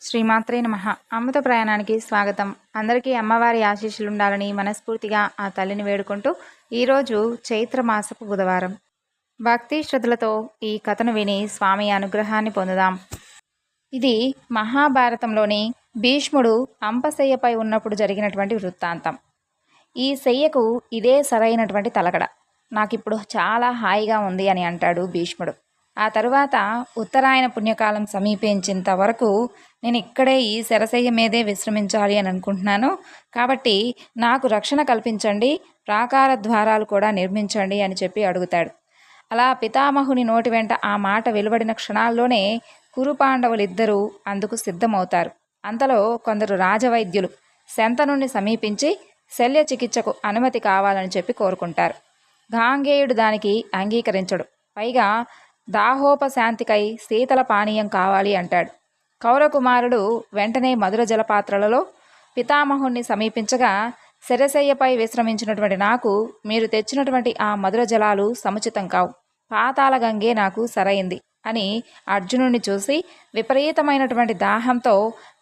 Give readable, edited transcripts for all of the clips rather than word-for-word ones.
శ్రీమాత్రే నమః. అమృత ప్రయాణానికి స్వాగతం. అందరికీ అమ్మవారి ఆశీస్సులు ఉండాలని మనస్ఫూర్తిగా ఆ తల్లిని వేడుకుంటూ ఈరోజు చైత్రమాసపు బుధవారం. భక్తి శ్రద్ధలతో ఈ కథను విని స్వామి అనుగ్రహాన్ని పొందుదాం. ఇది మహాభారతంలోని భీష్ముడు అంపశయ్యపై ఉన్నప్పుడు జరిగినటువంటి వృత్తాంతం. ఈ శయ్యకు ఇదే సరైనటువంటి తలకడ. నాకిప్పుడు చాలా హాయిగా ఉంది అని అంటాడు భీష్ముడు. ఆ తరువాత ఉత్తరాయణ పుణ్యకాలం సమీపించేంత వరకు నేను ఇక్కడే ఈ శరశయ్య మీదే విశ్రమించాలి అని అనుకుంటున్నాను. కాబట్టి నాకు రక్షణ కల్పించండి, ప్రాకార ద్వారాలు కూడా నిర్మించండి అని చెప్పి అడుగుతాడు. అలా పితామహుని నోటి వెంట ఆ మాట వెలువడిన క్షణాల్లోనే కురుపాండవులిద్దరూ అందుకు సిద్ధమవుతారు. అంతలో కొందరు రాజవైద్యులు శంతనుణ్ణి సమీపించి శల్య చికిత్సకు అనుమతి కావాలని చెప్పి కోరుకుంటారు. గాంగేయుడు దానికి అంగీకరించడు. పైగా దాహోపశాంతికై శీతల పానీయం కావాలి అంటాడు. కౌరకుమారుడు వెంటనే మధుర జలపాత్రలలో పితామహుణ్ణి సమీపించగా, శరశయ్యపై విశ్రమించినటువంటి నాకు మీరు తెచ్చినటువంటి ఆ మధుర జలాలు సముచితం కావు, పాతాళ గంగే నాకు సరైంది అని అర్జునుడిని చూసి, విపరీతమైనటువంటి దాహంతో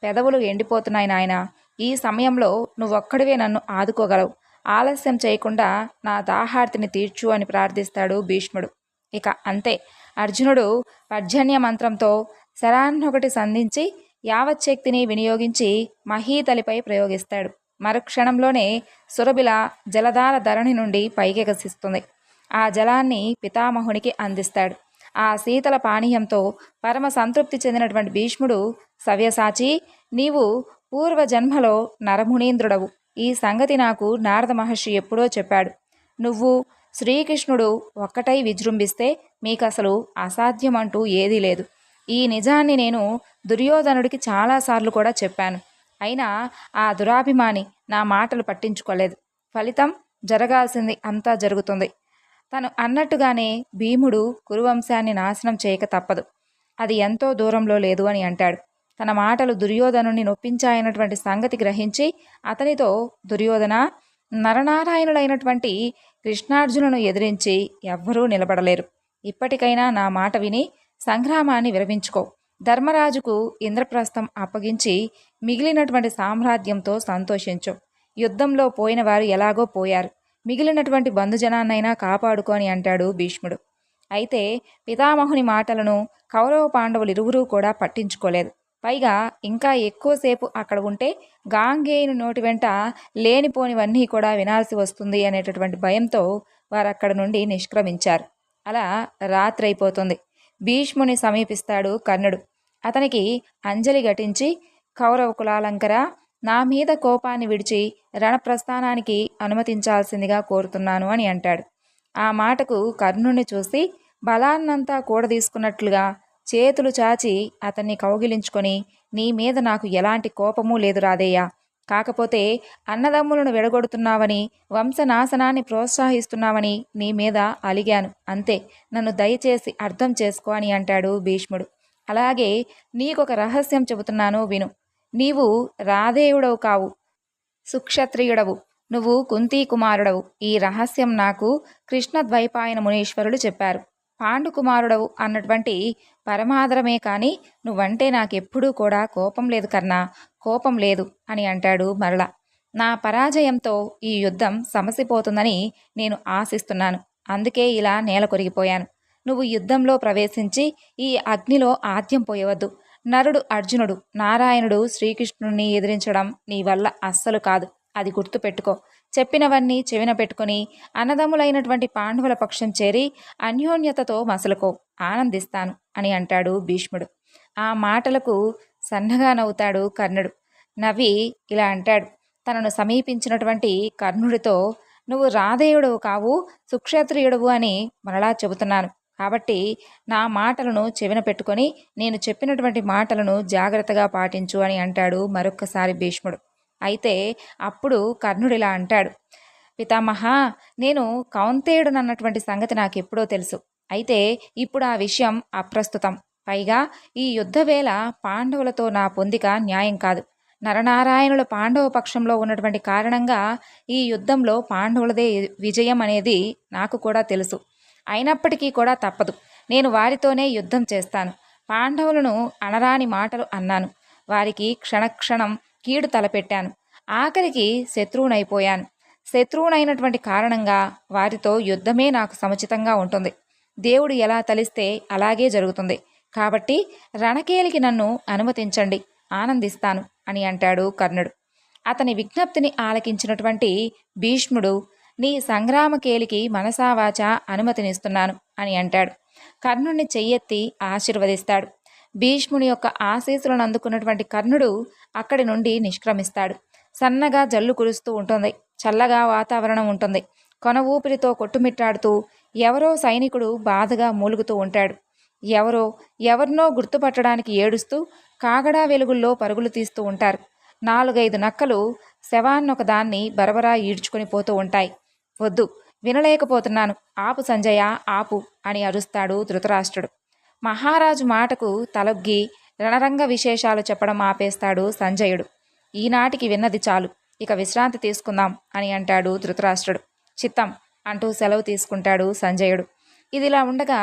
పెదవులు ఎండిపోతున్నాయి నాయన, ఈ సమయంలో నువ్వొక్కడివే నన్ను ఆదుకోగలవు, ఆలస్యం చేయకుండా నా దాహార్తిని తీర్చు అని ప్రార్థిస్తాడు భీష్ముడు. ఇక అంతే, అర్జునుడు పర్జన్య మంత్రంతో శరాన్నొకటి సంధించి యావచ్చక్తిని వినియోగించి మహీతలిపై ప్రయోగిస్తాడు. మరుక్షణంలోనే సురభిల జలధార ధరణి నుండి పైకెగసిస్తుంది. ఆ జలాన్ని పితామహునికి అందిస్తాడు. ఆ శీతల పానీయంతో పరమ సంతృప్తి చెందినటువంటి భీష్ముడు, సవ్యసాచి, నీవు పూర్వజన్మలో నరమునీంద్రుడవు, ఈ సంగతి నాకు నారద మహర్షి ఎప్పుడో చెప్పాడు. నువ్వు శ్రీకృష్ణుడు ఒక్కటై విజృంభిస్తే మీకసలు అసాధ్యమంటూ ఏదీ లేదు. ఈ నిజాన్ని నేను దుర్యోధనుడికి చాలాసార్లు కూడా చెప్పాను. అయినా ఆ దురాభిమాని నా మాటలు పట్టించుకోలేదు. ఫలితం జరగాల్సింది అంతా జరుగుతుంది. తను అన్నట్టుగానే భీముడు కురువంశాన్ని నాశనం చేయక తప్పదు. అది ఎంతో దూరంలో లేదు అని అంటాడు. తన మాటలు దుర్యోధనుని నొప్పించాయన్నటువంటి సంగతి గ్రహించి అతనితో, దుర్యోధన, నరనారాయణులైనటువంటి కృష్ణార్జునును ఎదిరించి ఎవ్వరూ నిలబడలేరు. ఇప్పటికైనా నా మాట విని సంగ్రామాన్ని విరమించుకో. ధర్మరాజుకు ఇంద్రప్రస్థం అప్పగించి మిగిలినటువంటి సామ్రాజ్యంతో సంతోషించు. యుద్ధంలో పోయిన వారు ఎలాగో పోయారు, మిగిలినటువంటి బంధుజనాన్నైనా కాపాడుకొని అంటాడు భీష్ముడు. అయితే పితామహుని మాటలను కౌరవ పాండవులు ఇరువురూ కూడా పట్టించుకోలేదు. పైగా ఇంకా ఎక్కువసేపు అక్కడ ఉంటే గాంగేయుని నోటి వెంట లేనిపోనివన్నీ కూడా వినాల్సి వస్తుంది అనేటటువంటి భయంతో వారు అక్కడ నుండి నిష్క్రమించారు. అలా రాత్రైపోతుంది. భీష్ముని సమీపిస్తాడు కర్ణుడు. అతనికి అంజలి ఘటించి, కౌరవ కులాలంకర, నా మీద కోపాన్ని విడిచి రణప్రస్థానానికి అనుమతించాల్సిందిగా కోరుతున్నాను అని అంటాడు. ఆ మాటకు కర్ణుణ్ణి చూసి బలాన్నంతా కూడదీసుకున్నట్లుగా చేతులు చాచి అతన్ని కౌగిలించుకొని, నీ మీద నాకు ఎలాంటి కోపమూ లేదు రాధేయ, కాకపోతే అన్నదమ్ములను విడగొడుతున్నావని, వంశనాశనాన్ని ప్రోత్సహిస్తున్నావని నీ మీద అలిగాను అంతే, నన్ను దయచేసి అర్థం చేసుకో అని అంటాడు భీష్ముడు. అలాగే నీకొక రహస్యం చెబుతున్నాను విను. నీవు రాధేయుడవు కావు, సుక్షత్రియుడవు, నువ్వు కుంతీ కుమారుడవు. ఈ రహస్యం నాకు కృష్ణద్వైపాయన మునీశ్వరులు చెప్పారు. పాండుకుమారుడవు అన్నటువంటి పరమాదరమే కానీ నువ్వంటే నాకెప్పుడూ కూడా కోపం లేదు కర్ణా, కోపం లేదు అని అంటాడు మరలా. నా పరాజయంతో ఈ యుద్ధం సమసిపోతుందని నేను ఆశిస్తున్నాను. అందుకే ఇలా నేల కొరిగిపోయాను. నువ్వు యుద్ధంలో ప్రవేశించి ఈ అగ్నిలో ఆద్యం పోయవద్దు. నరుడు అర్జునుడు, నారాయణుడు శ్రీకృష్ణుణ్ణి ఎదిరించడం నీ వల్ల అస్సలు కాదు. అది గుర్తుపెట్టుకో. చెప్పినవన్నీ చెవిన పెట్టుకుని అన్నదమ్ములైనటువంటి పాండవుల పక్షం చేరి అన్యోన్యతతో మసలుకో, ఆనందిస్తాను అని అంటాడు భీష్ముడు. ఆ మాటలకు సన్నగా నవ్వుతాడు కర్ణుడు. నవ్వి ఇలా అంటాడు. తనను సమీపించినటువంటి కర్ణుడితో, నువ్వు రాధేయుడవు కావు, సుక్షత్రియుడవు అని మరలా చెబుతున్నాను. కాబట్టి నా మాటలను చెవిన పెట్టుకొని నేను చెప్పినటువంటి మాటలను జాగ్రత్తగా పాటించు అని అంటాడు మరొక్కసారి భీష్ముడు. అయితే అప్పుడు కర్ణుడిలా అంటాడు. పితామహ, నేను కౌంతేయుడునన్నటువంటి సంగతి నాకెప్పుడో తెలుసు. అయితే ఇప్పుడు ఆ విషయం అప్రస్తుతం. పైగా ఈ యుద్ధవేళ పాండవులతో నా పొందిక న్యాయం కాదు. నరనారాయణుల పాండవ పక్షంలో ఉన్నటువంటి కారణంగా ఈ యుద్ధంలో పాండవులదే విజయం అనేది నాకు కూడా తెలుసు. అయినప్పటికీ కూడా తప్పదు. నేను వారితోనే యుద్ధం చేస్తాను. పాండవులను అనరాని మాటలు అన్నాను. వారికి క్షణక్షణం కీడు తలపెట్టాను. ఆఖరికి శత్రువునైపోయాను. శత్రువునైనటువంటి కారణంగా వారితో యుద్ధమే నాకు సముచితంగా ఉంటుంది. దేవుడు ఎలా తలిస్తే అలాగే జరుగుతుంది. కాబట్టి రణకేలికి నన్ను అనుమతించండి, ఆనందిస్తాను అని అంటాడు కర్ణుడు. అతని విజ్ఞప్తిని ఆలకించినటువంటి భీష్ముడు, నీ సంగ్రామకేలికి మనసావాచా అనుమతినిస్తున్నాను అని అంటాడు. కర్ణుడిని చెయ్యెత్తి ఆశీర్వదిస్తాడు. భీష్ముని యొక్క ఆశీస్సులను అందుకున్నటువంటి కర్ణుడు అక్కడి నుండి నిష్క్రమిస్తాడు. సన్నగా జల్లు కురుస్తూ ఉంటుంది. చల్లగా వాతావరణం ఉంటుంది. కొన ఊపిరితో కొట్టుమిట్టాడుతూ ఎవరో సైనికుడు బాధగా మూలుగుతూ ఉంటాడు. ఎవరినో గుర్తుపట్టడానికి ఏడుస్తూ కాగడా వెలుగుల్లో పరుగులు తీస్తూ ఉంటారు. 4-5 నక్కలు శవాన్నొకదాన్ని బరబరా ఈడ్చుకుని పోతూ ఉంటాయి. వద్దు, వినలేకపోతున్నాను, ఆపు సంజయ, ఆపు అని అరుస్తాడు ధృతరాష్ట్రుడు. మహారాజు మాటకు తలొగ్గి రణరంగ విశేషాలు చెప్పడం ఆపేస్తాడు సంజయుడు. ఈనాటికి విన్నది చాలు, ఇక విశ్రాంతి తీసుకుందాం అని అంటాడు ధృతరాష్ట్రుడు. చిత్తం అంటూ సెలవు తీసుకుంటాడు సంజయుడు. ఇదిలా ఉండగా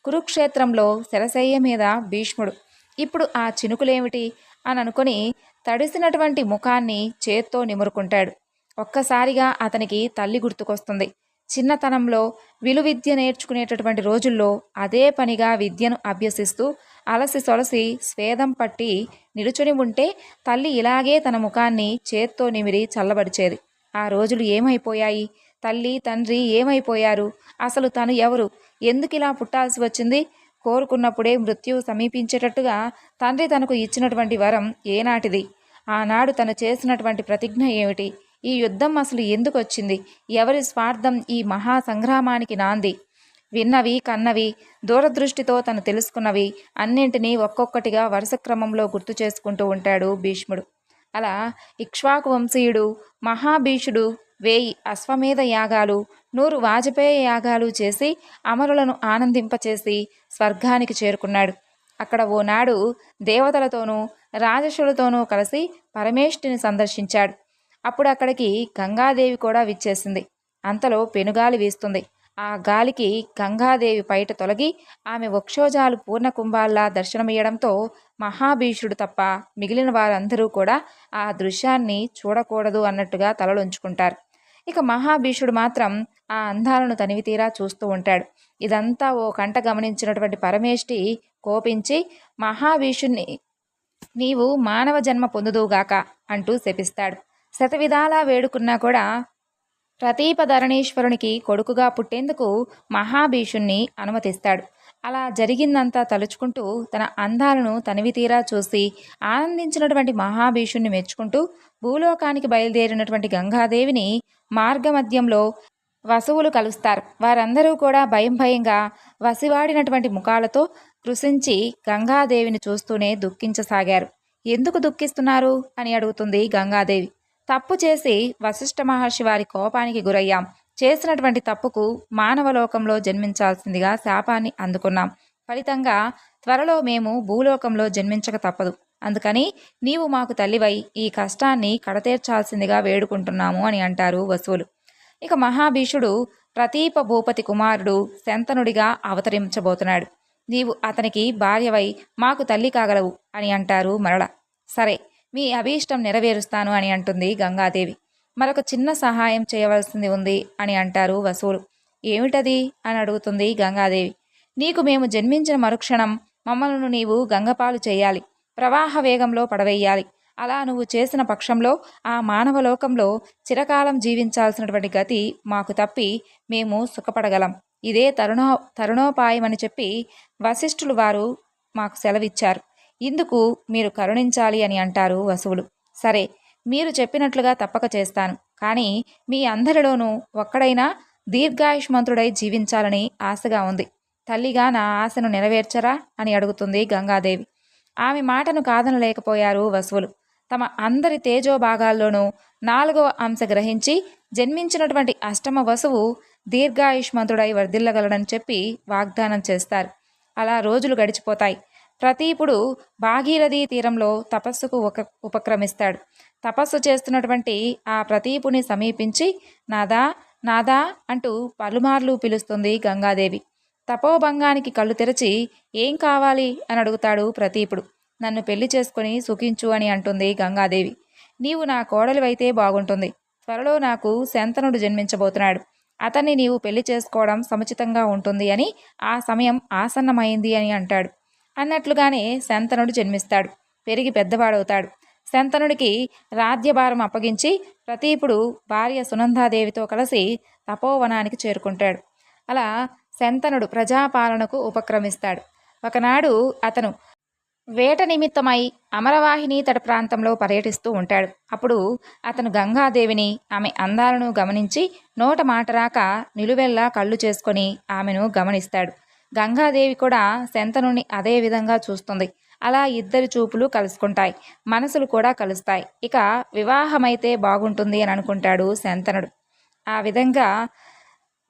కురుక్షేత్రంలో శరశయ్య మీద భీష్ముడు. ఇప్పుడు ఆ చినుకులేమిటి అని అనుకుని తడిసినటువంటి ముఖాన్ని చేత్తో నిమురుకుంటాడు. ఒక్కసారిగా అతనికి తల్లి గుర్తుకొస్తుంది. చిన్నతనంలో విలువిద్య నేర్చుకునేటటువంటి రోజుల్లో అదే పనిగా విద్యను అభ్యసిస్తూ అలసి సొలసి స్వేదం పట్టి నిలుచుని ఉంటే తల్లి ఇలాగే తన ముఖాన్ని చేత్తో నిమిరి చల్లబడిచేది. ఆ రోజులు ఏమైపోయాయి? తల్లి తండ్రి ఏమైపోయారు? అసలు తను ఎవరు? ఎందుకిలా పుట్టాల్సి వచ్చింది? కోరుకున్నప్పుడే మృత్యువు సమీపించేటట్టుగా తండ్రి తనకు ఇచ్చినటువంటి వరం ఏనాటిది? ఆనాడు తను చేసినటువంటి ప్రతిజ్ఞ ఏమిటి? ఈ యుద్ధం అసలు ఎందుకు వచ్చింది? ఎవరి స్వార్థం ఈ మహా సంగ్రామానికి నాంది? విన్నవి కన్నవి దూరదృష్టితో తను తెలుసుకున్నవి అన్నింటినీ ఒక్కొక్కటిగా వరుస క్రమంలో గుర్తు చేసుకుంటూ ఉంటాడు భీష్ముడు. అలా ఇక్ష్వాకు వంశీయుడు మహాభీషుడు 1000 అశ్వమేధ యాగాలు, 100 వాజపేయ యాగాలు చేసి అమరులను ఆనందింపచేసి స్వర్గానికి చేరుకున్నాడు. అక్కడ ఓనాడు దేవతలతోనూ రాజసులతోనూ కలిసి పరమేష్ఠిని సందర్శించాడు. అప్పుడు అక్కడికి గంగాదేవి కూడా విచ్చేసింది. అంతలో పెనుగాలి వీస్తుంది. ఆ గాలికి గంగాదేవి పైట తొలగి ఆమె వక్షోజాలు పూర్ణ కుంభాల్లా దర్శనమియ్యడంతో మహాభీషుడు తప్ప మిగిలిన వారందరూ కూడా ఆ దృశ్యాన్ని చూడకూడదు అన్నట్టుగా తలలుంచుకుంటారు. ఇక మహాభీషుడు మాత్రం ఆ అందాలను తనివితీరా చూస్తూ ఉంటాడు. ఇదంతా ఓ కంట గమనించినటువంటి పరమేష్ఠి కోపించి మహాభీషుణ్ణి నీవు మానవ జన్మ పొందుదువుగాక అంటూ శపిస్తాడు. శతవిధాలా వేడుకున్నా కూడా ప్రతీపధరణీశ్వరునికి కొడుకుగా పుట్టేందుకు మహాభీషుణ్ణి అనుమతిస్తాడు. అలా జరిగిందంతా తలుచుకుంటూ తన అందాలను తనివితీరా చూసి ఆనందించినటువంటి మహాభీషుణ్ణి మెచ్చుకుంటూ భూలోకానికి బయలుదేరినటువంటి గంగాదేవిని మార్గమధ్యంలో వసువులు కలుస్తారు. వారందరూ కూడా భయంగా వసివాడినటువంటి ముఖాలతో కృశించి గంగాదేవిని చూస్తూనే దుఃఖించసాగారు. ఎందుకు దుఃఖిస్తున్నారు అని అడుగుతుంది గంగాదేవి. తప్పు చేసి వశిష్ఠ మహర్షి వారి కోపానికి గురయ్యాం. చేసినటువంటి తప్పుకు మానవలోకంలో జన్మించాల్సిందిగా శాపాన్ని అందుకున్నాం. ఫలితంగా త్వరలో మేము భూలోకంలో జన్మించక తప్పదు. అందుకని నీవు మాకు తల్లివై ఈ కష్టాన్ని కడతేర్చాల్సిందిగా వేడుకుంటున్నాము అని అంటారు వసువులు. ఇక మహాభీషుడు ప్రతీప భూపతి కుమారుడు శంతనుడిగా అవతరించబోతున్నాడు. నీవు అతనికి భార్యవై మాకు తల్లి కాగలవు అని అంటారు మరల. సరే, మీ అభీష్టం నెరవేరుస్తాను అని అంటుంది గంగాదేవి. మరొక చిన్న సహాయం చేయవలసింది ఉంది అని అంటారు వసువులు. ఏమిటది అని అడుగుతుంది గంగాదేవి. నీకు మేము జన్మించిన మరుక్షణం మమ్మల్ని నీవు గంగపాలు చేయాలి, ప్రవాహ వేగంలో పడవేయాలి. అలా నువ్వు చేసిన పక్షంలో ఆ మానవలోకంలో చిరకాలం జీవించాల్సినటువంటి గతి మాకు తప్పి మేము సుఖపడగలం. ఇదే తరుణోపాయమని చెప్పి వశిష్ఠులు వారు మాకు సెలవిచ్చారు. ఇందుకు మీరు కరుణించాలి అని అంటారు వసువులు. సరే, మీరు చెప్పినట్లుగా తప్పక చేస్తాను. కానీ మీ అందరిలోనూ ఒక్కడైనా దీర్ఘాయుష్మంతుడై జీవించాలని ఆశగా ఉంది. తల్లిగా నా ఆశను నెరవేర్చరా అని అడుగుతుంది గంగాదేవి. ఆమె మాటను కాదనలేకపోయారు వసువులు. తమ అందరి తేజోభాగాల్లోనూ 4వ అంశ గ్రహించి జన్మించినటువంటి అష్టమ వసువు దీర్ఘాయుష్మంతుడై వర్ధిల్లగలడని చెప్పి వాగ్దానం చేస్తారు. అలా రోజులు గడిచిపోతాయి. ప్రతీపుడు భాగీరథీ తీరంలో తపస్సుకు ఉపక్రమిస్తాడు. తపస్సు చేస్తున్నటువంటి ఆ ప్రతీపుని సమీపించి నాదా నాదా అంటూ పలుమార్లు పిలుస్తుంది గంగాదేవి. తపోభంగానికి కళ్ళు తెరచి ఏం కావాలి అని అడుగుతాడు ప్రతీపుడు. నన్ను పెళ్లి చేసుకుని సుఖించు అని అంటుంది గంగాదేవి. నీవు నా కోడలివైతే బాగుంటుంది. త్వరలో నాకు శంతనుడు జన్మించబోతున్నాడు. అతన్ని నీవు పెళ్లి చేసుకోవడం సముచితంగా ఉంటుంది అని, ఆ సమయం ఆసన్నమైంది అని అంటాడు. అన్నట్లుగానే శంతనుడు జన్మిస్తాడు. పెరిగి పెద్దవాడవుతాడు. శంతనుడికి రాజ్యభారం అప్పగించి ప్రతీపుడు భార్య సునందాదేవితో కలిసి తపోవనానికి చేరుకుంటాడు. అలా శంతనుడు ప్రజాపాలనకు ఉపక్రమిస్తాడు. ఒకనాడు అతను వేట నిమిత్తమై అమరవాహిని తట ప్రాంతంలో పర్యటిస్తూ ఉంటాడు. అప్పుడు అతను గంగాదేవిని, ఆమె అందాలను గమనించి నోట మాట రాక నిలువెల్లా కళ్ళు చేసుకొని ఆమెను గమనిస్తాడు. గంగాదేవి కూడా శంతనుని అదే విధంగా చూస్తుంది. అలా ఇద్దరి చూపులు కలుసుకుంటాయి, మనసులు కూడా కలుస్తాయి. ఇక వివాహమైతే బాగుంటుంది అని అనుకుంటాడు శంతనుడు. ఆ విధంగా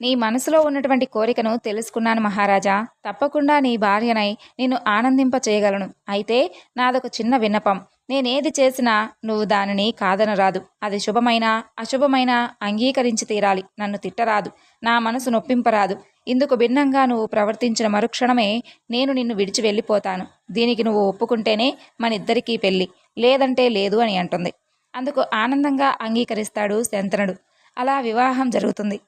నీ మనసులో ఉన్నటువంటి కోరికను తెలుసుకున్నాను మహారాజా. తప్పకుండా నీ భార్యనై నిన్ను ఆనందింప చేయగలను. అయితే నాదొక చిన్న విన్నపం. నేనేది చేసినా నువ్వు దానిని కాదనరాదు. అది శుభమైనా అశుభమైనా అంగీకరించి తీరాలి. నన్ను తిట్టరాదు, నా మనసు నొప్పింపరాదు. ఇందుకు భిన్నంగా నువ్వు ప్రవర్తించిన మరుక్షణమే నేను నిన్ను విడిచి వెళ్ళిపోతాను. దీనికి నువ్వు ఒప్పుకుంటేనే మనిద్దరికీ పెళ్ళి, లేదంటే లేదు అని అంటుంది. అందుకు ఆనందంగా అంగీకరిస్తాడు శంతనుడు. అలా వివాహం జరుగుతుంది.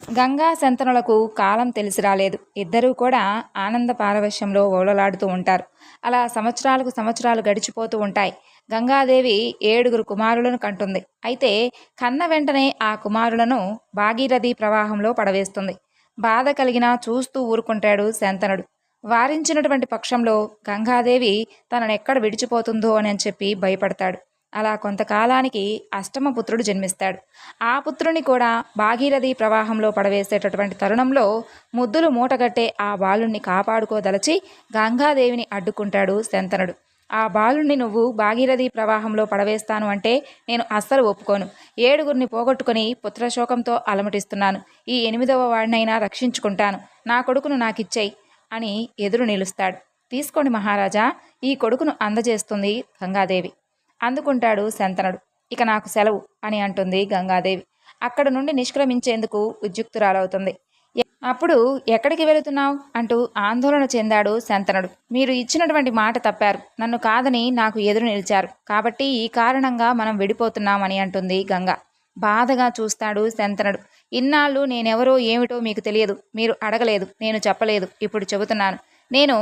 గంగా శంతనులకు కాలం తెలిసి రాలేదు. ఇద్దరూ కూడా ఆనంద పారవశ్యంలో ఓలలాడుతూ ఉంటారు. అలా సంవత్సరాలకు సంవత్సరాలు గడిచిపోతూ ఉంటాయి. గంగాదేవి 7 కుమారులను కంటుంది. అయితే కన్న వెంటనే ఆ కుమారులను భాగీరథి ప్రవాహంలో పడవేస్తుంది. బాధ కలిగినా చూస్తూ ఊరుకుంటాడు శంతనుడు. వారించినటువంటి పక్షంలో గంగాదేవి తననెక్కడ విడిచిపోతుందో అని చెప్పి భయపడతాడు. అలా కొంతకాలానికి అష్టమ పుత్రుడు జన్మిస్తాడు. ఆ పుత్రుని కూడా భాగీరథి ప్రవాహంలో పడవేసేటటువంటి తరుణంలో ముద్దులు మూటగట్టే ఆ బాలుణ్ణి కాపాడుకోదలచి గంగాదేవిని అడ్డుకుంటాడు శంతనుడు. ఆ బాలుణ్ణి నువ్వు భాగీరథి ప్రవాహంలో పడవేస్తాను అంటే నేను అస్సలు ఒప్పుకోను. 7 పోగొట్టుకుని పుత్రశోకంతో అలమటిస్తున్నాను. ఈ 8వ వాడినైనా రక్షించుకుంటాను. నా కొడుకును నాకిచ్చేయి అని ఎదురు నిలుస్తాడు. తీసుకోండి మహారాజా, ఈ కొడుకును అందజేస్తుంది గంగాదేవి. అందుకుంటాడు శంతనుడు. ఇక నాకు సెలవు అని అంటుంది గంగాదేవి. అక్కడ నుండి నిష్క్రమించేందుకు ఉద్యుక్తురాలవుతుంది. అప్పుడు ఎక్కడికి వెళుతున్నావు అంటూ ఆందోళన చెందాడు శంతనుడు. మీరు ఇచ్చినటువంటి మాట తప్పారు. నన్ను కాదని నాకు ఎదురు నిలిచారు. కాబట్టి ఈ కారణంగా మనం విడిపోతున్నామని అంటుంది గంగ. బాధగా చూస్తాడు శంతనుడు. ఇన్నాళ్ళు నేనెవరో ఏమిటో మీకు తెలియదు. మీరు అడగలేదు, నేను చెప్పలేదు. ఇప్పుడు చెబుతున్నాను. నేను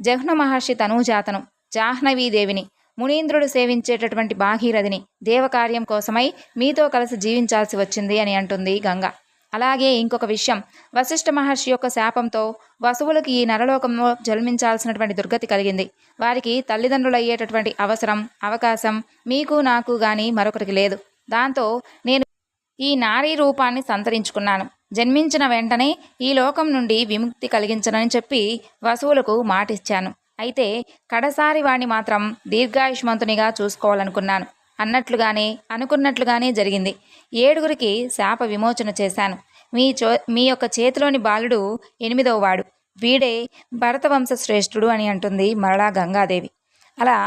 జహ్ను మహర్షి తనూజాతను, జాహ్నవీదేవిని, మునీంద్రుడు సేవించేటటువంటి భాగీరథిని. దేవకార్యం కోసమై మీతో కలిసి జీవించాల్సి వచ్చింది అని అంటుంది గంగ. అలాగే ఇంకొక విషయం, వశిష్ఠ మహర్షి యొక్క శాపంతో వసువులకి ఈ నరలోకంలో జన్మించాల్సినటువంటి దుర్గతి కలిగింది. వారికి తల్లిదండ్రులు అయ్యేటటువంటి అవకాశం మీకు నాకు గాని మరొకరికి లేదు. దాంతో నేను ఈ నారీ రూపాన్ని సంతరించుకున్నాను. జన్మించిన వెంటనే ఈ లోకం నుండి విముక్తి కలిగించనని చెప్పి వసువులకు మాటిచ్చాను. అయితే కడసారి వాణ్ణి మాత్రం దీర్ఘాయుష్మంతునిగా చూసుకోవాలనుకున్నాను. అనుకున్నట్లుగానే జరిగింది. 7 శాప విమోచన చేశాను. మీ యొక్క చేతిలోని బాలుడు 8వ వాడు. వీడే భరతవంశ శ్రేష్ఠుడు అని అంటుంది మరలా గంగాదేవి. అలా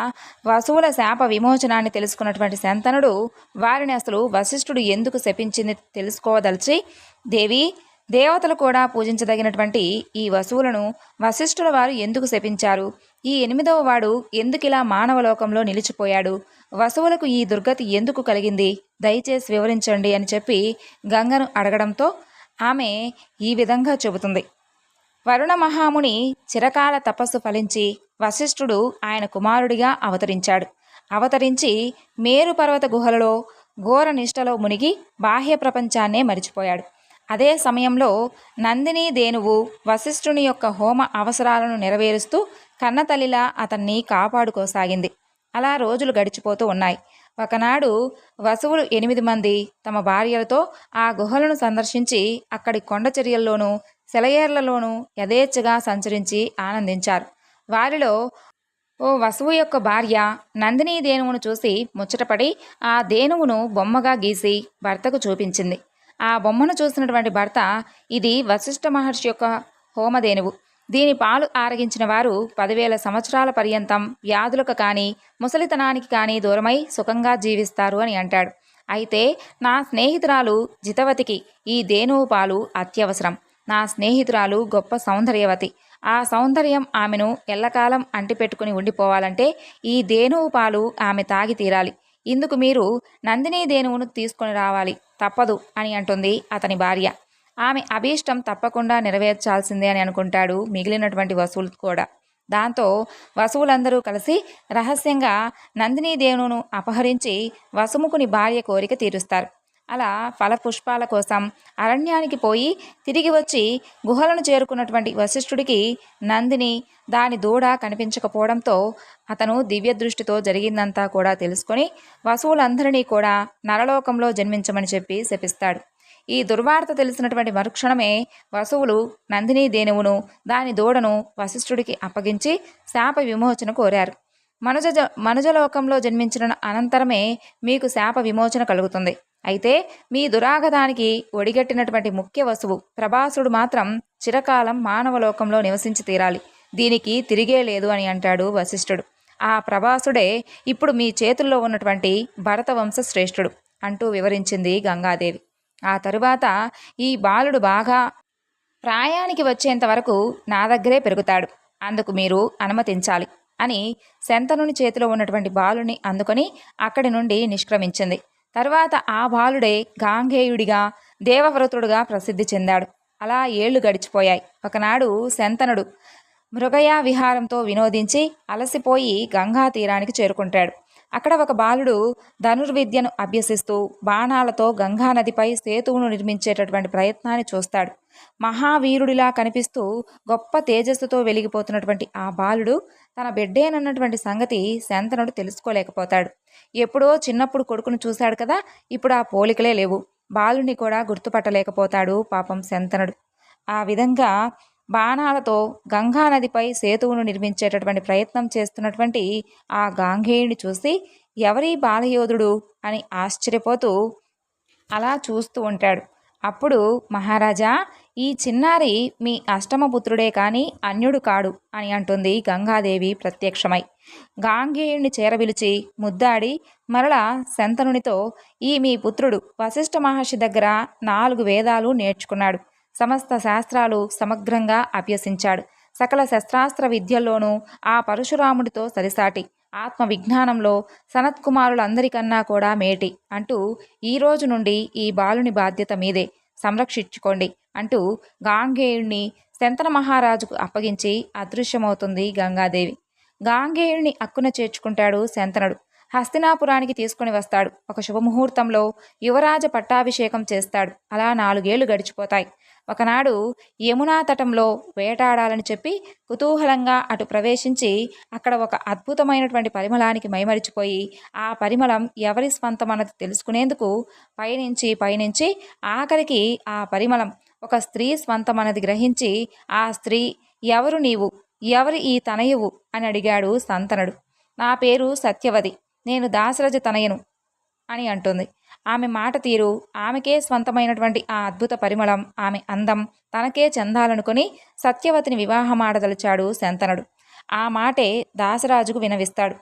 వసువుల శాప విమోచనాన్ని తెలుసుకున్నటువంటి శంతనుడు వారిని అసలు వశిష్ఠుడు ఎందుకు శపించింది తెలుసుకోదలిచి, దేవి, దేవతలు కూడా పూజించదగినటువంటి ఈ వసువులను వశిష్ఠుల వారు ఎందుకు శపించారు? ఈ 8వ వాడు ఎందుకిలా మానవలోకంలో నిలిచిపోయాడు? వసువులకు ఈ దుర్గతి ఎందుకు కలిగింది? దయచేసి వివరించండి అని చెప్పి గంగను అడగడంతో ఆమె ఈ విధంగా చెబుతుంది. వరుణ మహాముని చిరకాల తపస్సు ఫలించి వశిష్ఠుడు ఆయన కుమారుడిగా అవతరించి మేరు పర్వత గుహలలో ఘోర నిష్టలో మునిగి బాహ్య ప్రపంచాన్నే మరిచిపోయాడు. అదే సమయంలో నందిని దేనువు వశిష్ఠుని యొక్క హోమ అవసరాలను నెరవేరుస్తూ కన్నతల్లిలా అతన్ని కాపాడుకోసాగింది. అలా రోజులు గడిచిపోతూ ఉన్నాయి. ఒకనాడు వసువులు 8 మంది తమ భార్యలతో ఆ గుహలను సందర్శించి అక్కడి కొండచర్యల్లోనూ సెలయేర్లలోనూ యథేచ్ఛగా సంచరించి ఆనందించారు. వారిలో ఓ వసువు యొక్క భార్య నందిని దేనువును చూసి ముచ్చటపడి ఆ దేనువును బొమ్మగా గీసి భర్తకు చూపించింది. ఆ బొమ్మను చూసినటువంటి భర్త, ఇది వశిష్ఠ మహర్షి యొక్క హోమధేనువు. దీని పాలు ఆరగించిన వారు 10,000 సంవత్సరాల పర్యంతం వ్యాధులకు కానీ ముసలితనానికి కానీ దూరమై సుఖంగా జీవిస్తారు అని అంటాడు. అయితే నా స్నేహితురాలు జితవతికి ఈ దేనువు పాలు అత్యవసరం. నా స్నేహితురాలు గొప్ప సౌందర్యవతి. ఆ సౌందర్యం ఆమెను ఎల్లకాలం అంటిపెట్టుకుని ఉండిపోవాలంటే ఈ దేనువు పాలు ఆమె తాగి తీరాలి. ఇందుకు మీరు నందినీ దేనువును తీసుకొని రావాలి, తప్పదు అని అంటుంది అతని భార్య. ఆమె అభీష్టం తప్పకుండా నెరవేర్చాల్సిందే అని అనుకుంటాడు మిగిలినటువంటి వసువులు కూడా. దాంతో వసువులందరూ కలిసి రహస్యంగా నందినీ దేనువును అపహరించి వసుముకుని భార్య కోరిక తీరుస్తారు. అలా ఫలపుష్పాల కోసం అరణ్యానికి పోయి తిరిగి వచ్చి గుహలను చేరుకున్నటువంటి వశిష్ఠుడికి నందిని, దాని దూడ కనిపించకపోవడంతో అతను దివ్య దృష్టితో జరిగిందంతా కూడా తెలుసుకొని వసువులందరినీ కూడా నరలోకంలో జన్మించమని చెప్పి శపిస్తాడు. ఈ దుర్వార్త తెలిసినటువంటి మరుక్షణమే వసువులు నందినీ దేనువును, దాని దూడను వశిష్ఠుడికి అప్పగించి శాప విమోచన కోరారు. మనుజలోకంలో జన్మించిన అనంతరమే మీకు శాప విమోచన కలుగుతుంది. అయితే మీ దురాగతానికి ఒడిగట్టినటువంటి ముఖ్య వసువు ప్రభాసుడు మాత్రం చిరకాలం మానవలోకంలో నివసించి తీరాలి. దీనికి తిరిగే లేదు అని అంటాడు వశిష్ఠుడు. ఆ ప్రభాసుడే ఇప్పుడు మీ చేతుల్లో ఉన్నటువంటి భరతవంశ శ్రేష్ఠుడు అంటూ వివరించింది గంగాదేవి. ఆ తరువాత ఈ బాలుడు బాగా ప్రాయానికి వచ్చేంత వరకు నా దగ్గరే పెరుగుతాడు, అందుకు మీరు అనుమతించాలి అని శంతనుని చేతిలో ఉన్నటువంటి బాలుని అందుకొని అక్కడి నుండి నిష్క్రమించింది. తరువాత ఆ బాలుడే గాంగేయుడిగా, దేవవ్రతుడుగా ప్రసిద్ధి చెందాడు. అలా ఏళ్లు గడిచిపోయాయి. ఒకనాడు శంతనుడు మృగయా విహారంతో వినోదించి అలసిపోయి గంగా తీరానికి చేరుకుంటాడు. అక్కడ ఒక బాలుడు ధనుర్విద్యను అభ్యసిస్తూ బాణాలతో గంగానదిపై సేతువును నిర్మించేటటువంటి ప్రయత్నాన్ని చూస్తాడు. మహావీరుడిలా కనిపిస్తూ గొప్ప తేజస్సుతో వెలిగిపోతున్నటువంటి ఆ బాలుడు తన బిడ్డేనన్నటువంటి సంగతి శంతనుడు తెలుసుకోలేకపోతాడు. ఎప్పుడో చిన్నప్పుడు కొడుకును చూశాడు కదా, ఇప్పుడు ఆ పోలికలే లేవు. బాలుని కూడా గుర్తుపట్టలేకపోతాడు పాపం శంతనుడు. ఆ విధంగా బాణాలతో గంగానదిపై సేతువును నిర్మించేటటువంటి ప్రయత్నం చేస్తున్నటువంటి ఆ గాంగేయుని చూసి ఎవరి బాలయోధుడు అని ఆశ్చర్యపోతూ అలా చూస్తూ ఉంటాడు. అప్పుడు మహారాజా, ఈ చిన్నారి మీ అష్టమపుత్రుడే కానీ అన్యుడు కాడు అని అంటుంది గంగాదేవి ప్రత్యక్షమై. గాంగేయుణ్ణి చేరబిలిచి ముద్దాడి మరలా శంతనునితో, ఈ మీ పుత్రుడు వశిష్ఠ మహర్షి దగ్గర 4 వేదాలు నేర్చుకున్నాడు. సమస్త శాస్త్రాలు సమగ్రంగా అభ్యసించాడు. సకల శస్త్రాస్త్ర విద్యల్లోనూ ఆ పరశురాముడితో సరిసాటి. ఆత్మ విజ్ఞానంలో సనత్కుమారులందరికన్నా కూడా మేటి అంటూ ఈ రోజు నుండి ఈ బాలుని బాధ్యత మీదే, సంరక్షించుకోండి అంటూ గాంగేయుణ్ణి శంతన మహారాజుకు అప్పగించి అదృశ్యమవుతుంది గంగాదేవి. గాంగేయుణ్ణి అక్కున చేర్చుకుంటాడు శంతనుడు. హస్తినాపురానికి తీసుకుని వస్తాడు. ఒక శుభముహూర్తంలో యువరాజ పట్టాభిషేకం చేస్తాడు. అలా 4 ఏళ్లు గడిచిపోతాయి. ఒకనాడు యమునా తటంలో వేటాడాలని చెప్పి కుతూహలంగా అటు ప్రవేశించి అక్కడ ఒక అద్భుతమైనటువంటి పరిమళానికి మైమరిచిపోయి ఆ పరిమళం ఎవరి స్వంతమన్నది తెలుసుకునేందుకు పయనించి ఆఖరికి ఆ పరిమళం ఒక స్త్రీ స్వంతమన్నది గ్రహించి ఆ స్త్రీ, ఎవరు నీవు, ఎవరి ఈ తనయువు అని అడిగాడు శంతనుడు. నా పేరు సత్యవతి, నేను దాశరథ తనయను అని అంటుంది. ఆమె మాట తీరు, ఆమెకే స్వంతమైనటువంటి ఆ అద్భుత పరిమళం, ఆమె అందం తనకే చెందాలనుకుని సత్యవతిని వివాహమాడదలిచాడు శంతనుడు. ఆ మాటే దాసరాజుకు వినవిస్తాడు.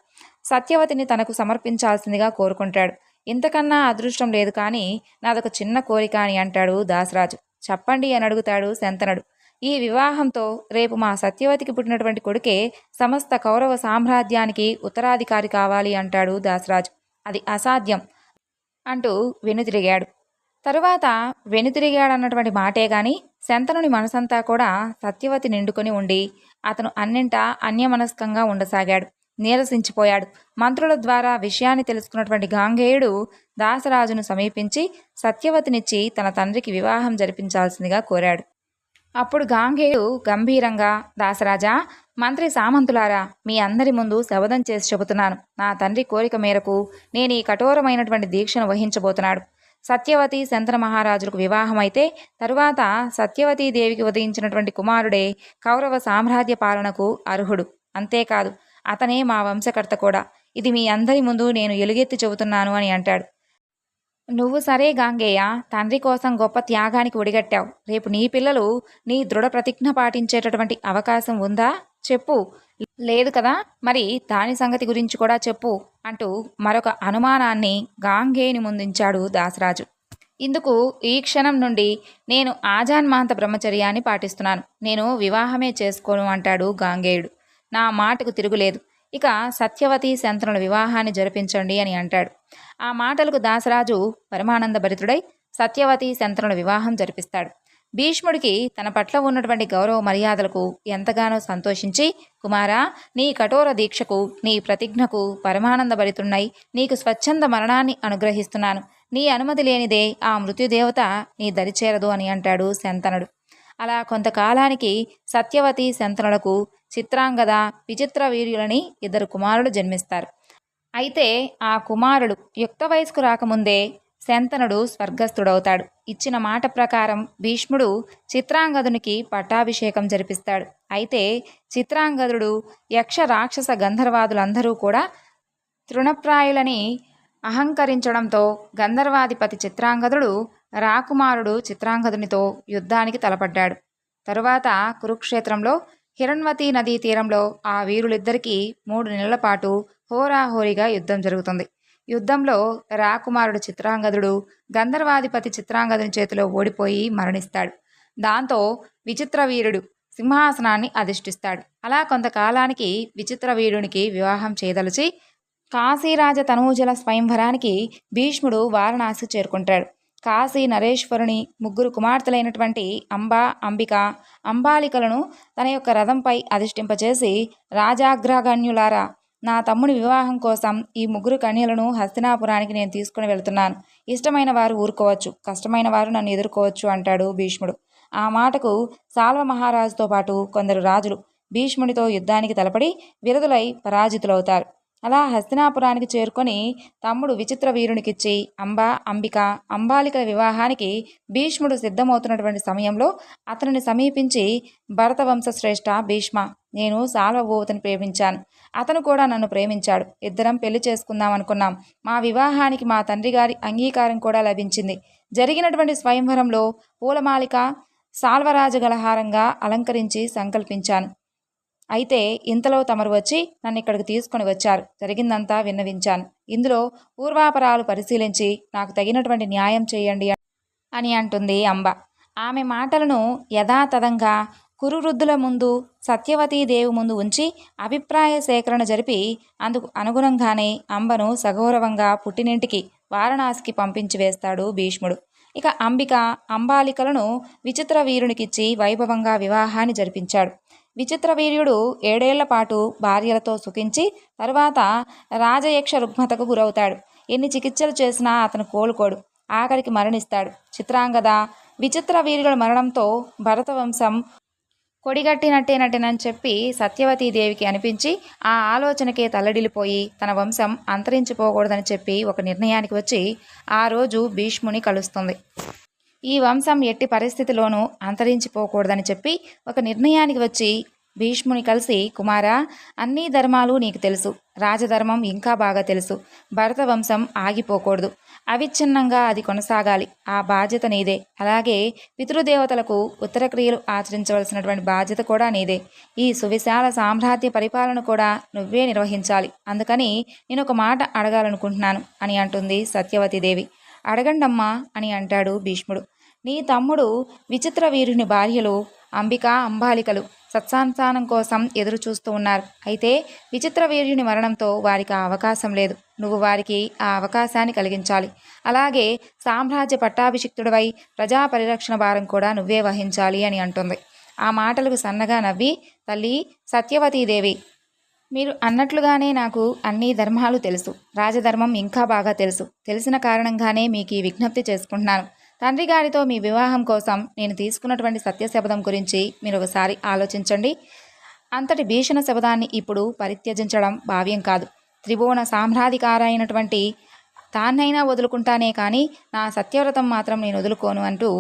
సత్యవతిని తనకు సమర్పించాల్సిందిగా కోరుకుంటాడు. ఇంతకన్నా అదృష్టం లేదు కానీ నాదొక చిన్న కోరిక అని అంటాడు దాసరాజు. చెప్పండి అని అడుగుతాడు శంతనుడు. ఈ వివాహంతో రేపు మా సత్యవతికి పుట్టినటువంటి కొడుకే సమస్త కౌరవ సామ్రాజ్యానికి ఉత్తరాధికారి కావాలి అంటాడు దాసరాజు. అది అసాధ్యం అంటూ వెనుతిరిగాడు. తరువాత వెనుతిరిగాడన్నటువంటి మాటే గాని శంతనుని మనసంతా కూడా సత్యవతి నిండుకొని ఉండి అతను అన్నింటా అన్యమనస్కంగా ఉండసాగాడు. నీరసించిపోయాడు. మంత్రుల ద్వారా విషయాన్ని తెలుసుకున్నటువంటి గాంగేయుడు దాసరాజును సమీపించి సత్యవతినిచ్చి తన తండ్రికి వివాహం జరిపించాల్సిందిగా కోరాడు. అప్పుడు గాంగేయుడు గంభీరంగా, దాసరాజా, మంత్రి సామంతులారా, మీ అందరి ముందు శపథం చేసి చెబుతున్నాను. నా తండ్రి కోరిక మేరకు నేను ఈ కఠోరమైనటువంటి దీక్షను వహించబోతున్నాడు. సత్యవతి శంతన మహారాజులకు వివాహం అయితే తరువాత సత్యవతీదేవికి ఉదయించినటువంటి కుమారుడే కౌరవ సామ్రాజ్య పాలనకు అర్హుడు. అంతేకాదు, అతనే మా వంశకర్త కూడా. ఇది మీ అందరి ముందు నేను ఎలుగెత్తి చెబుతున్నాను అని అంటాడు. నువ్వు సరే గాంగేయ, తండ్రి కోసం గొప్ప త్యాగానికి ఒడిగట్టావు. రేపు నీ పిల్లలు నీ దృఢ ప్రతిజ్ఞ పాటించేటటువంటి అవకాశం ఉందా చెప్పు. లేదు కదా, మరి దాని సంగతి గురించి కూడా చెప్పు అంటూ మరొక అనుమానాన్ని గాంగేయుని ముందుంచాడు దాసరాజు. ఇందుకు ఈ క్షణం నుండి నేను ఆజాన్మాంత బ్రహ్మచర్యాన్ని పాటిస్తున్నాను. నేను వివాహమే చేసుకోను అంటాడు గాంగేయుడు. నా మాటకు తిరుగులేదు. ఇక సత్యవతి శంతనుల వివాహాన్ని జరిపించండి అని అంటాడు. ఆ మాటలకు దాసరాజు పరమానంద భరితుడై సత్యవతి శంతనుల వివాహం జరిపిస్తాడు. భీష్ముడికి తన పట్ల ఉన్నటువంటి గౌరవ మర్యాదలకు ఎంతగానో సంతోషించి, కుమారా, నీ కఠోర దీక్షకు, నీ ప్రతిజ్ఞకు పరమానంద భరితున్నై నీకు స్వచ్ఛంద మరణాన్ని అనుగ్రహిస్తున్నాను. నీ అనుమతి లేనిదే ఆ మృత్యుదేవత నీ దరిచేరదు అని అంటాడు శంతనుడు. అలా కొంతకాలానికి సత్యవతి శంతనులకు చిత్రాంగద, విచిత్ర వీర్యులని 2 కుమారులు జన్మిస్తారు. అయితే ఆ కుమారుడు యుక్త వయస్కు రాకముందే శంతనుడు స్వర్గస్థుడవుతాడు. ఇచ్చిన మాట ప్రకారం భీష్ముడు చిత్రాంగదునికి పట్టాభిషేకం జరిపిస్తాడు. అయితే చిత్రాంగదుడు యక్ష, రాక్షస, గంధర్వాదులందరూ కూడా తృణప్రాయులని అహంకరించడంతో గంధర్వాధిపతి చిత్రాంగదుడు రాకుమారుడు చిత్రాంగదునితో యుద్ధానికి తలపడ్డాడు. తరువాత కురుక్షేత్రంలో హిరణ్వతి నదీ తీరంలో ఆ వీరులిద్దరికీ 3 నెలల పాటు హోరాహోరీగా యుద్ధం జరుగుతుంది. యుద్ధంలో రాకుమారుడు చిత్రాంగదుడు గంధర్వాధిపతి చిత్రాంగదుని చేతిలో ఓడిపోయి మరణిస్తాడు. దాంతో విచిత్రవీరుడు సింహాసనాన్ని అధిష్ఠిస్తాడు. అలా కొంతకాలానికి విచిత్రవీరునికి వివాహం చేయదలిచి కాశీరాజ తనూజల స్వయంవరానికి భీష్ముడు వారణాసి చేరుకుంటాడు. కాశీ నరేశ్వరుని 3 కుమార్తెలైనటువంటి అంబ, అంబిక, అంబాలికలను తన యొక్క రథంపై అధిష్ఠింపచేసి, రాజాగ్రగణ్యులారా, నా తమ్ముని వివాహం కోసం ఈ 3 కన్యలను హస్తినాపురానికి నేను తీసుకుని వెళ్తున్నాను. ఇష్టమైన వారు ఊరుకోవచ్చు, కష్టమైన వారు నన్ను ఎదుర్కోవచ్చు అంటాడు భీష్ముడు. ఆ మాటకు సాల్వ మహారాజుతో పాటు కొందరు రాజులు భీష్ముడితో యుద్ధానికి తలపడి విరదులై పరాజితులవుతారు. అలా హస్తినాపురానికి చేరుకొని తమ్ముడు విచిత్ర వీరునికిచ్చి అంబ, అంబిక, అంబాలికల వివాహానికి భీష్ముడు సిద్ధమవుతున్నటువంటి సమయంలో అతనిని సమీపించి, భరతవంశ శ్రేష్ఠ భీష్మ, నేను సాల్వభూవతిని ప్రేమించాను. అతను కూడా నన్ను ప్రేమించాడు. ఇద్దరం పెళ్లి చేసుకుందాం అనుకున్నాం. మా వివాహానికి మా తండ్రి గారి అంగీకారం కూడా లభించింది. జరిగినటువంటి స్వయంవరంలో పూలమాలిక సాల్వరాజగలహారంగా అలంకరించి సంకల్పించాను. అయితే ఇంతలో తమరు వచ్చి నన్ను ఇక్కడికి తీసుకొని వచ్చారు. జరిగిందంతా విన్నవించాను. ఇందులో పూర్వాపరాలు పరిశీలించి నాకు తగినటువంటి న్యాయం చేయండి అని అంటుంది అంబ. ఆమె మాటలను యథాతథంగా కురువృద్ధుల ముందు, సత్యవతీదేవి ముందు ఉంచి అభిప్రాయ సేకరణ జరిపి అందుకు అనుగుణంగానే అంబను సగౌరవంగా పుట్టినింటికి వారణాసికి పంపించి వేస్తాడు భీష్ముడు. ఇక అంబిక, అంబాలికలను విచిత్ర వీరునికిచ్చి వైభవంగా వివాహాన్ని జరిపించాడు. విచిత్రవీర్యుడు 7 ఏళ్ల పాటు భార్యలతో సుఖించి తరువాత రాజయక్ష రుగ్మతకు గురవుతాడు. ఎన్ని చికిత్సలు చేసినా అతను కోలుకోడు. ఆఖరికి మరణిస్తాడు. చిత్రాంగద, విచిత్ర వీర్యుల మరణంతో భరతవంశం కొడిగట్టినట్టేనని చెప్పి సత్యవతీదేవికి అనిపించి ఆ ఆలోచనకే తల్లడిల్లిపోయి తన వంశం అంతరించిపోకూడదని చెప్పి ఒక నిర్ణయానికి వచ్చి ఆ రోజు భీష్ముని కలుస్తుంది. ఈ వంశం ఎట్టి పరిస్థితిలోనూ అంతరించిపోకూడదని చెప్పి ఒక నిర్ణయానికి వచ్చి భీష్ముని కలిసి, కుమారా, అన్ని ధర్మాలు నీకు తెలుసు, రాజధర్మం ఇంకా బాగా తెలుసు. భరత వంశం ఆగిపోకూడదు, అవిచ్ఛిన్నంగా అది కొనసాగాలి. ఆ బాధ్యత నీదే. అలాగే పితృదేవతలకు ఉత్తరక్రియలు ఆచరించవలసినటువంటి బాధ్యత కూడా నీదే. ఈ సువిశాల సామ్రాజ్య పరిపాలన కూడా నువ్వే నిర్వహించాలి. అందుకని నేను ఒక మాట అడగాలనుకుంటున్నాను అని అంటుంది సత్యవతీదేవి. అడగండమ్మా అని అంటాడు భీష్ముడు. నీ తమ్ముడు విచిత్ర వీరుని భార్యలు అంబిక, అంబాలికలు సత్సంతానం కోసం ఎదురు చూస్తూ ఉన్నారు. అయితే విచిత్ర వీర్యుని మరణంతో వారికి ఆ అవకాశం లేదు. నువ్వు వారికి ఆ అవకాశాన్ని కలిగించాలి. అలాగే సామ్రాజ్య పట్టాభిషిక్తుడివై ప్రజా పరిరక్షణ భారం కూడా నువ్వే వహించాలి అని అంటుంది. ఆ మాటలకు సన్నగా నవ్వి, తల్లి సత్యవతీదేవి, మీరు అన్నట్లుగానే నాకు అన్ని ధర్మాలు తెలుసు, రాజధర్మం ఇంకా బాగా తెలుసు. తెలిసిన కారణంగానే మీకు ఈ విజ్ఞప్తి చేసుకుంటున్నాను. తండ్రి గారితో మీ వివాహం కోసం నేను తీసుకున్నటువంటి సత్యశపథం గురించి మీరు ఒకసారి ఆలోచించండి. అంతటి భీషణ శపథాన్ని ఇప్పుడు పరిత్యజించడం భావ్యం కాదు. త్రిభువన సామ్రాధికారైనటువంటి తాన్నైనా వదులుకుంటానే కానీ నా సత్యవ్రతం మాత్రం నేను వదులుకోను అంటూ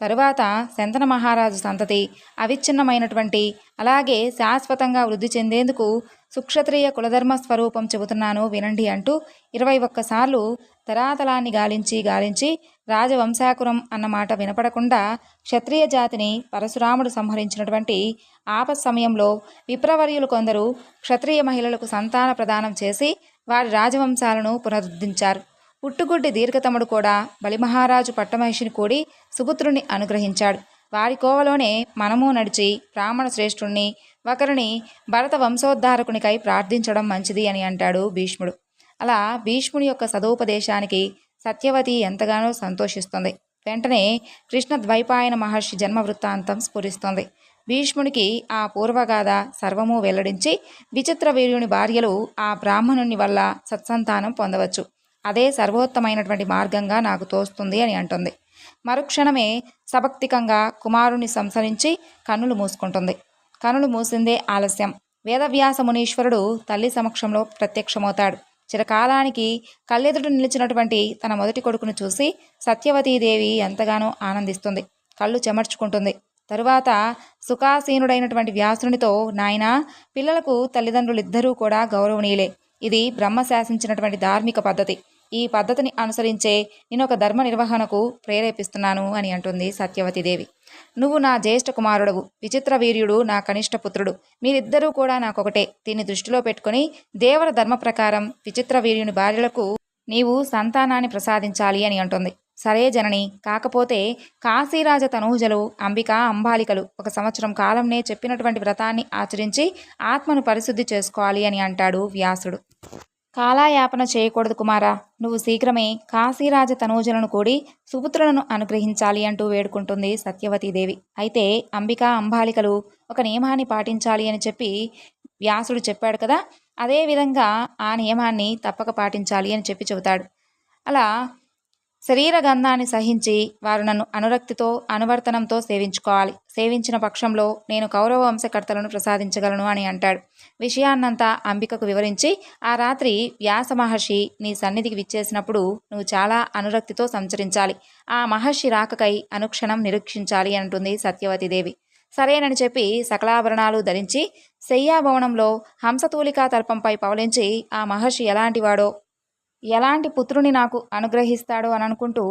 తరువాత శంతన మహారాజు సంతతి అవిచ్ఛిన్నమైనటువంటి అలాగే శాశ్వతంగా వృద్ధి చెందేందుకు సుక్షత్రియ కులధర్మ స్వరూపం చెబుతున్నాను వినండి అంటూ 21 సార్లు తరాతలాన్ని గాలించి రాజవంశాకురం అన్నమాట వినపడకుండా క్షత్రియ జాతిని పరశురాముడు సంహరించినటువంటి ఆపత్ సమయంలో విప్రవర్యులు కొందరు క్షత్రియ మహిళలకు సంతాన ప్రదానం చేసి వారి రాజవంశాలను పునరుద్ధరించారు. పుట్టుగుడ్డి దీర్ఘతముడు కూడా బలిమహారాజు పట్టమహిషిని కూడి సుపుత్రుని అనుగ్రహించాడు. వారి కోవలోనే మనము నడిచి బ్రాహ్మణ శ్రేష్ఠుణ్ణి ఒకరిని భరత వంశోద్ధారకునికై ప్రార్థించడం మంచిది అని అంటాడు భీష్ముడు. అలా భీష్ముడి యొక్క సదోపదేశానికి సత్యవతి ఎంతగానో సంతోషిస్తుంది. వెంటనే కృష్ణ ద్వైపాయన మహర్షి జన్మ వృత్తాంతం స్ఫురిస్తుంది. భీష్మునికి ఆ పూర్వగాథ సర్వము వెల్లడించి విచిత్ర వీర్యుని భార్యలు ఆ బ్రాహ్మణుని వల్ల సత్సంతానం పొందవచ్చు, అదే సర్వోత్తమైనటువంటి మార్గంగా నాకు తోస్తుంది అని అంటుంది. మరుక్షణమే సభక్తికంగా కుమారుని సంసరించి కన్నులు మూసుకుంటుంది. కన్నులు మూసిందే ఆలస్యం. వేదవ్యాస మునీశ్వరుడు తల్లి సమక్షంలో ప్రత్యక్షమవుతాడు. చిరకాలానికి కళ్ళెదుట నిలిచినటువంటి తన మొదటి కొడుకును చూసి సత్యవతీదేవి ఎంతగానో ఆనందిస్తుంది, కళ్ళు చెమర్చుకుంటుంది. తరువాత సుఖాసీనుడైనటువంటి వ్యాసునితో, నాయనా, పిల్లలకు తల్లిదండ్రులిద్దరూ కూడా గౌరవనీయులే. ఇది బ్రహ్మ శాసించినటువంటి ధార్మిక పద్ధతి. ఈ పద్ధతిని అనుసరించే నేనొక ధర్మ నిర్వహణకు ప్రేరేపిస్తున్నాను అని అంటుంది సత్యవతీదేవి. నువ్వు నా జ్యేష్ఠ కుమారుడవు, విచిత్ర వీర్యుడు నా కనిష్ట పుత్రుడు. మీరిద్దరూ కూడా నాకొకటే. దీన్ని దృష్టిలో పెట్టుకుని దేవర ధర్మ ప్రకారం విచిత్ర వీర్యుని భార్యలకు నీవు సంతానాన్ని ప్రసాదించాలి అని అంటుంది. సరే జనని, కాకపోతే కాశీరాజ తనూజలు అంబిక అంబాలికలు 1 సంవత్సరం కాలంనే చెప్పినటువంటి వ్రతాన్ని ఆచరించి ఆత్మను పరిశుద్ధి చేసుకోవాలి అని అంటాడు వ్యాసుడు. కాలాయాపన చేయకూడదు కుమారా, నువ్వు శీఘ్రమే కాశీరాజ తనూజలను కూడి సుపుత్రులను అనుగ్రహించాలి అంటూ వేడుకుంటుంది సత్యవతీదేవి. అయితే అంబిక అంబాలికలు ఒక నియమాన్ని పాటించాలి అని చెప్పి వ్యాసుడు చెప్పాడు కదా, అదేవిధంగా ఆ నియమాన్ని తప్పక పాటించాలి అని చెప్పి చెబుతాడు. అలా శరీర గంధాన్ని సహించి వారు నన్ను అనురక్తితో అనువర్తనంతో సేవించుకోవాలి. సేవించిన పక్షంలో నేను కౌరవ వంశకర్తలను ప్రసాదించగలను అని అంటాడు. విషయాన్నంతా అంబికకు వివరించి ఆ రాత్రి వ్యాస మహర్షి నీ సన్నిధికి విచ్చేసినప్పుడు నువ్వు చాలా అనురక్తితో సంచరించాలి, ఆ మహర్షి రాకకై అనుక్షణం నిరీక్షించాలి అంటుంది సత్యవతీదేవి. సరేనని చెప్పి సకలాభరణాలు ధరించి శయ్యాభవనంలో హంసతూలికా తల్పంపై పవలించి ఆ మహర్షి ఎలాంటివాడో, ఎలాంటి పుత్రుని నాకు అనుగ్రహిస్తాడో అని అనుకుంటూ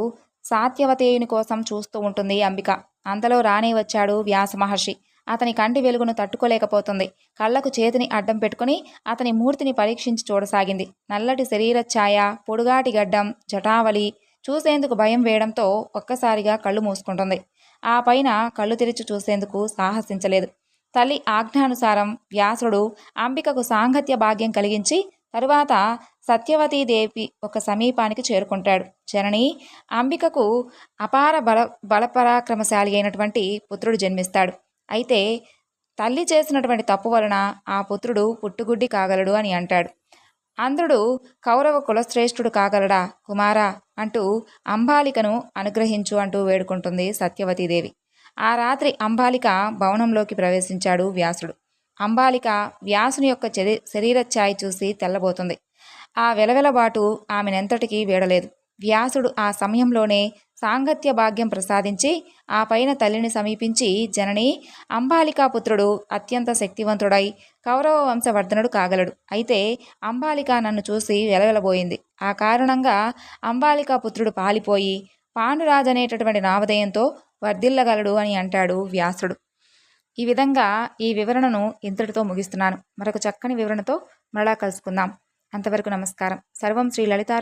సాత్యవతేయుని కోసం చూస్తూ ఉంటుంది అంబిక. అంతలో రానే వచ్చాడు వ్యాస మహర్షి. అతని కంటి వెలుగును తట్టుకోలేకపోతుంది. కళ్ళకు చేతిని అడ్డం పెట్టుకుని అతని మూర్తిని పరీక్షించి చూడసాగింది. నల్లటి శరీర ఛాయ, పొడుగాటి గడ్డం, జటావళి చూసేందుకు భయం వేయడంతో ఒక్కసారిగా కళ్ళు మూసుకుంటుంది. ఆ పైన కళ్ళు తెరిచి చూసేందుకు సాహసించలేదు. తల్లి ఆజ్ఞానుసారం వ్యాసుడు అంబికకు సాంగత్య భాగ్యం కలిగించి తరువాత సత్యవతీదేవి ఒక సమీపానికి చేరుకుంటాడు. జనని, అంబికకు అపార బలపరాక్రమశాలి అయినటువంటి పుత్రుడు జన్మిస్తాడు. అయితే తల్లి చేసినటువంటి తప్పు వలన ఆ పుత్రుడు పుట్టుగుడ్డి కాగలడు అని అంటాడు. అంధుడు కౌరవ కులశ్రేష్ఠుడు కాగలడా కుమారా అంటూ అంబాలికను అనుగ్రహించు అంటూ వేడుకుంటుంది సత్యవతీదేవి. ఆ రాత్రి అంబాలిక భవనంలోకి ప్రవేశించాడు వ్యాసుడు. అంబాలిక వ్యాసుని యొక్క శరీర ఛాయ చూసి తెల్లబోతుంది. ఆ వెలవెలబాటు ఆమెనెంతటికీ వీడలేదు. వ్యాసుడు ఆ సమయంలోనే సాంగత్య భాగ్యం ప్రసాదించి ఆ పైన తల్లిని సమీపించి, జనని, అంబాలికా పుత్రుడు అత్యంత శక్తివంతుడై కౌరవ వంశవర్ధనుడు కాగలడు. అయితే అంబాలిక నన్ను చూసి వెలవెలబోయింది. ఆ కారణంగా అంబాలికా పుత్రుడు పాలిపోయి పాండురాజనేటటువంటి నామధేయంతో వర్ధిల్లగలడు అని అంటాడు వ్యాసుడు. ఈ విధంగా ఈ వివరణను ఇంతటితో ముగిస్తున్నాను. మరొక చక్కని వివరణతో మరలా కలుసుకుందాం. అంతవరకు నమస్కారం. సర్వం శ్రీ లలితా